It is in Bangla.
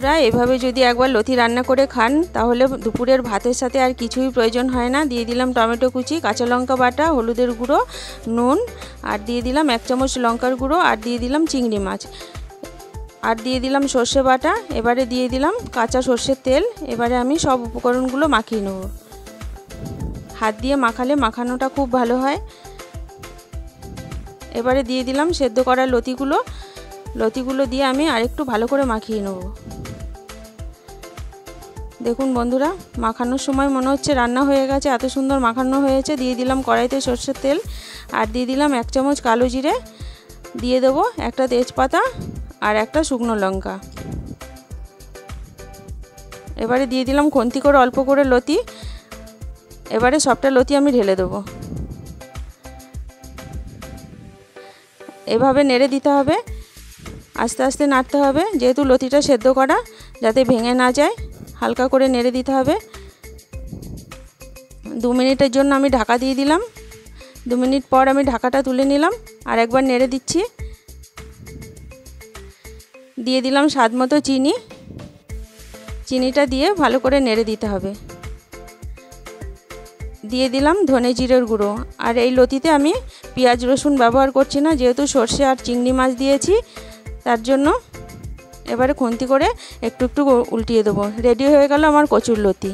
বন্ধুরা, এভাবে যদি একবার লতি রান্না করে খান তাহলে দুপুরের ভাতের সাথে আর কিছুই প্রয়োজন হয় না। দিয়ে দিলাম টমেটো কুচি, কাঁচা লঙ্কা বাটা, হলুদের গুঁড়ো, নুন, আর দিয়ে দিলাম 1 চামচ লঙ্কার গুঁড়ো, আর দিয়ে দিলাম চিংড়ি মাছ, আর দিয়ে দিলাম সর্ষে বাটা। এবারে দিয়ে দিলাম কাঁচা সর্ষের তেল। এবারে আমি সব উপকরণগুলো মাখিয়ে নেব। হাত দিয়ে মাখালে মাখানোটা খুব ভালো হয়। এবারে দিয়ে দিলাম সেদ্ধ করা লতিগুলো দিয়ে আমি আরেকটু ভালো করে মাখিয়ে নেব। দেখুন বন্ধুরা, মাখানোর সময় মনে হচ্ছে রান্না হয়ে গেছে, এত সুন্দর মাখানো হয়েছে। দিয়ে দিলাম কড়াইতে সর্ষের তেল, আর দিয়ে দিলাম 1 চামচ কালো জিরে, দিয়ে দেবো একটা তেজপাতা আর একটা শুকনো লঙ্কা। এবারে দিয়ে দিলাম খুন্তি করে অল্প করে লতি। এবারে সবটা লতি আমি ঢেলে দেবো। এভাবে নেড়ে দিতে হবে, আস্তে আস্তে নাড়তে হবে, যেহেতু লতিটা সেদ্ধ করা, যাতে ভেঙে না যায়। হালকা করে নেড়ে দিতে হবে। 2 মিনিটের জন্য আমি ঢাকা দিয়ে দিলাম। 2 মিনিট পর আমি ঢাকাটা তুলে নিলাম, আর একবার নেড়ে দিচ্ছি। দিয়ে দিলাম স্বাদ মতো চিনিটা দিয়ে ভালো করে নেড়ে দিতে হবে। দিয়ে দিলাম ধনে জিরের গুঁড়ো। আর এই লতিতে আমি পেঁয়াজ রসুন ব্যবহার করছি না, যেহেতু সর্ষে আর চিংড়ি মাছ দিয়েছি, তার জন্য। এবারে খুন্তি করে একটু একটু উল্টিয়ে দেবো। রেডি হয়ে গেল আমার কচুর লতি।